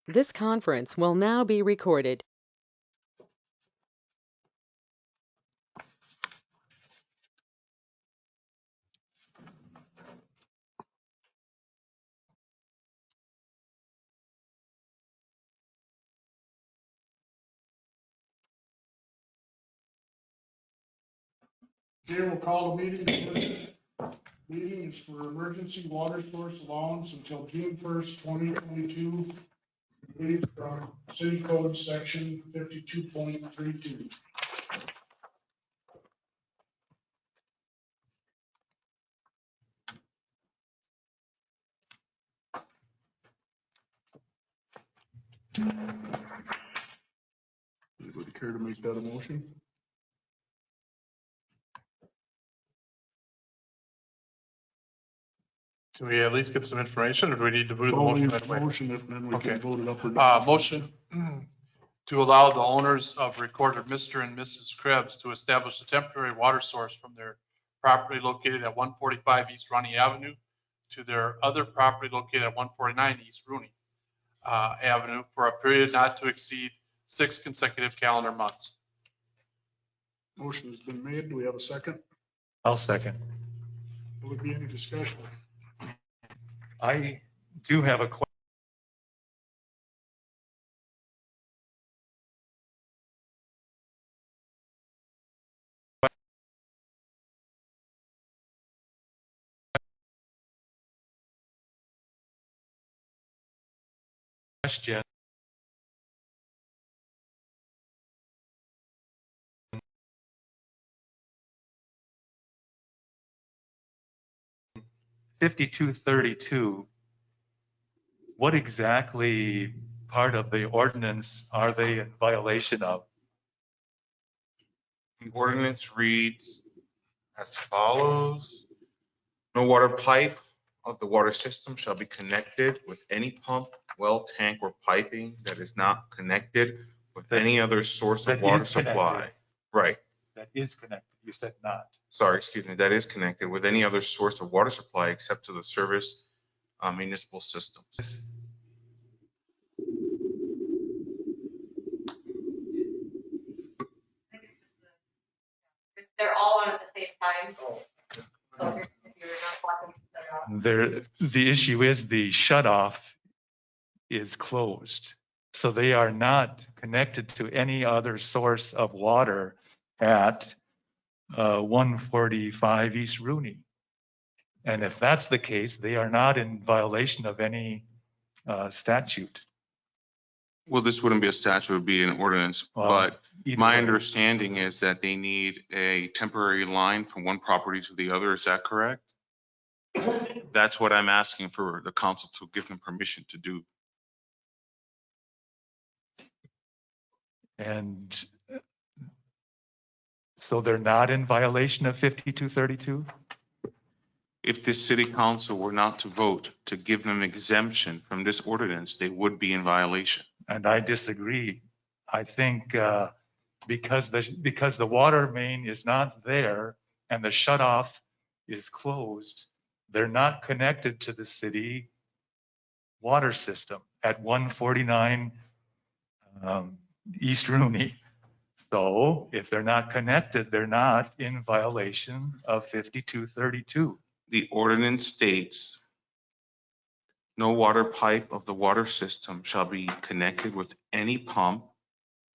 This conference will now be recorded. Okay, we'll call the meeting. Meeting is for emergency water source allowance until June 1st, 2022. Read from City Code Section 52.32. Anybody care to make that a motion? Do we at least get some information, or do we need to move the Well, motion we that way? motion it, and then we Okay. can vote it up or down. Motion to allow the owners of recorded Mr. and Mrs. Krebs to establish a temporary water source from their property located at 145 East Roney Avenue to their other property located at 149 East Rooney Avenue for a period not to exceed 6 consecutive calendar months. Motion has been made. Do we have a second? I'll second. Will there be any discussion? I do have a question. (5232), what exactly part of the ordinance are they in violation of? The ordinance reads as follows. No water pipe of the water system shall be connected with any pump, well, tank, or piping that is not connected with any other source of That water is connected. supply. Right. That is connected. You said not. Sorry, excuse me. That is connected with any other source of water supply except to the service municipal systems. They're all on at the same time. So if you're not blocking, they're off. The issue is the shutoff is closed. So they are not connected to any other source of water at 145 East Rooney. And if that's the case, they are not in violation of any statute. Well, this wouldn't be a statute, it would be an ordinance, but Either my way. understanding is that they need a temporary line from one property to the other. Is that correct? That's what I'm asking for the council to give them permission to do. And so they're not in violation of 5232? If the city council were not to vote to give them exemption from this ordinance, they would be in violation. And I disagree. I think because the water main is not there and the shutoff is closed, they're not connected to the city water system at 149 East Rooney. So if they're not connected, they're not in violation of 5232. The ordinance states no water pipe of the water system shall be connected with any pump,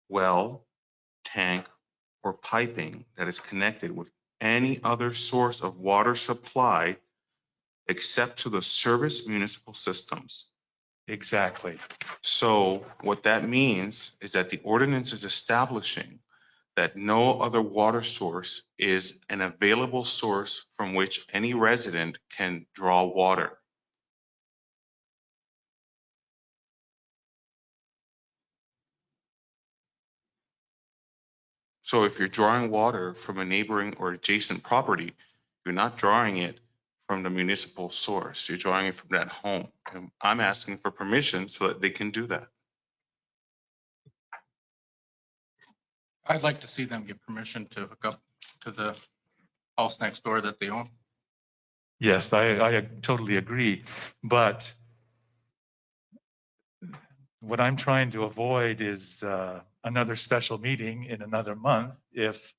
well, tank, or piping that is connected with any other source of water supply except to the service municipal systems. Exactly. So what that means is that the ordinance is establishing that no other water source is an available source from which any resident can draw water. So if you're drawing water from a neighboring or adjacent property, you're not drawing it from the municipal source. You're drawing it from that home. And I'm asking for permission so that they can do that. I'd like to see them get permission to hook up to the house next door that they own. Yes, I totally agree. But what I'm trying to avoid is another special meeting in another month if,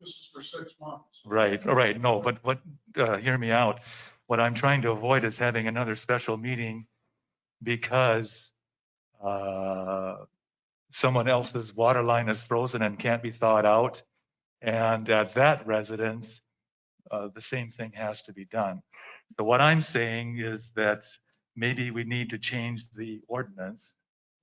This is for 6 months. right, all right, no, but what, hear me out. What I'm trying to avoid is having another special meeting because someone else's water line is frozen and can't be thawed out. And at that residence, the same thing has to be done. So what I'm saying is that maybe we need to change the ordinance.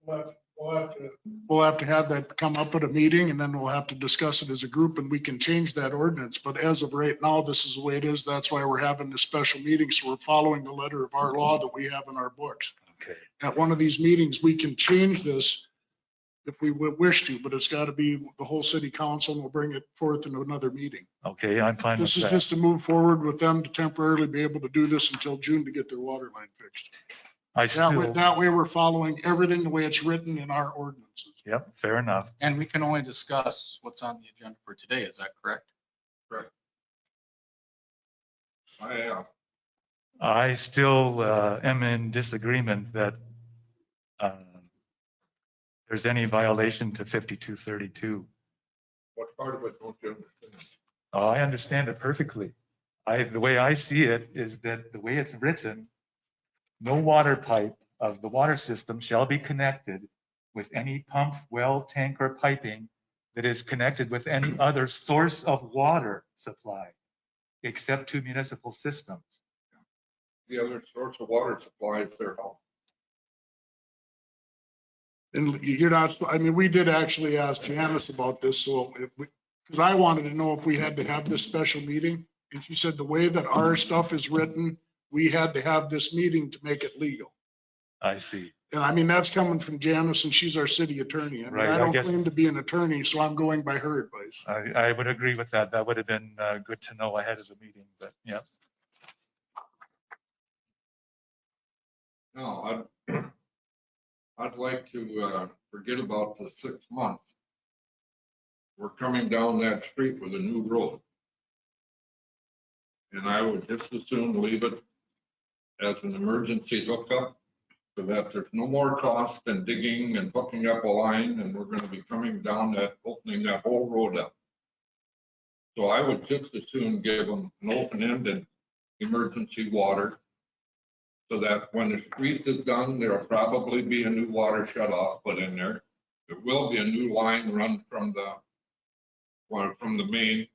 We'll have to have that come up at a meeting, and then we'll have to discuss it as a group, and we can change that ordinance. But as of right now, this is the way it is. That's why we're having this special meeting. So we're following the letter of our law that we have in our books. Okay. At one of these meetings, we can change this if we wish to, but it's got to be the whole city council, and we'll bring it forth in another meeting. Okay, I'm fine with This is that. just to move forward with them to temporarily be able to do this until June to get their water line fixed. I still, That way we're following everything the way it's written in our ordinances. yep, fair enough. And we can only discuss what's on the agenda for today, is that correct? I still am in disagreement that there's any violation to 5232. What part of it don't you understand? Oh, I understand it perfectly. The way I see it is that the way it's written, no water pipe of the water system shall be connected with any pump, well, tank, or piping that is connected with any other source of water supply, except to municipal systems. The other source of water supply is their house. And you're not, I mean, we did actually ask Janice about this, so because I wanted to know if we had to have this special meeting. And she said the way that our stuff is written, we had to have this meeting to make it legal. I see. And I mean, that's coming from Janice, and she's our city attorney. I mean, Right, I I don't guess- claim to be an attorney, so I'm going by her advice. I would agree with that. That would have been good to know ahead of the meeting, but yeah. No, I'd like to forget about the 6 months. We're coming down that street with a new road. And I would just as soon leave it as an emergency hookup so that there's no more cost in digging and hooking up a line, and we're gonna be coming down that, opening that whole road up. So I would just as soon give them an open-ended emergency water so that when the street is done, there'll probably be a new water shut off put in there. There will be a new line run from the main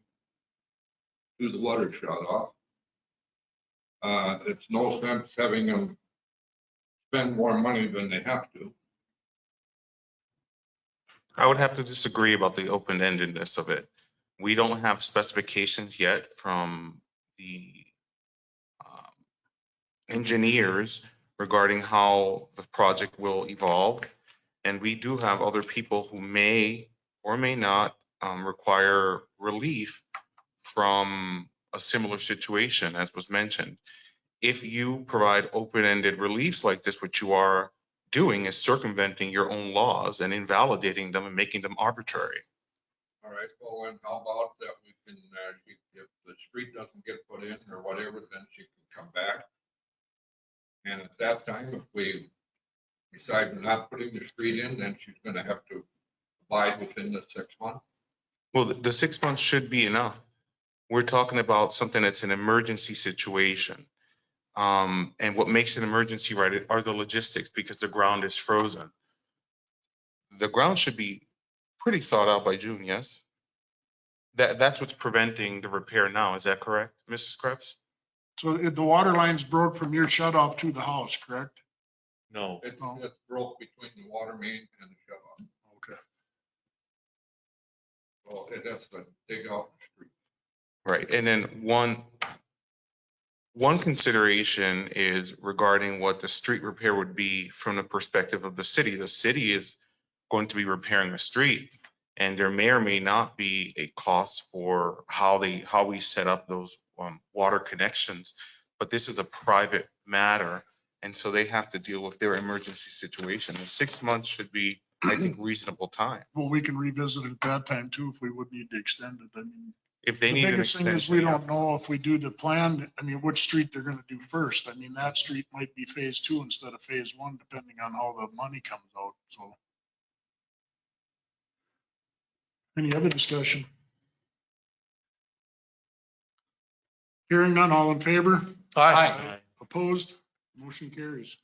to the water shut off. It's no sense having them spend more money than they have to. I would have to disagree about the open-endedness of it. We don't have specifications yet from the engineers regarding how the project will evolve. And we do have other people who may or may not require relief from a similar situation, as was mentioned. If you provide open-ended reliefs like this, what you are doing is circumventing your own laws and invalidating them and making them arbitrary. All right, well, then how about that we can, if the street doesn't get put in or whatever, then she can come back. And at that time, if we decide we're not putting the street in, then she's gonna have to abide within the 6 months. Well, the 6 months should be enough. We're talking about something that's an emergency situation. And what makes an emergency, right, are the logistics, because the ground is frozen. The ground should be pretty thought out by June, yes? That's what's preventing the repair now. Is that correct, Mrs. Krebs? So if the water lines broke from your shut off to the house, correct? No. It's broke between the water main and the shut off. Okay. Well, it has to dig out the street. Right. And then one consideration is regarding what the street repair would be from the perspective of the city. The city is going to be repairing a street, and there may or may not be a cost for how we set up those water connections. But this is a private matter, and so they have to deal with their emergency situation. And 6 months should be, I think, reasonable time. Well, we can revisit it at that time too, if we would need to extend it. I mean, If they The need an biggest thing is we extension, yeah. don't know if we do the plan, I mean, which street they're gonna do first. I mean, that street might be phase 2 instead of phase 1, depending on how the money comes out, so. Any other discussion? Hearing none, all in favor? Aye. Opposed? Motion carries.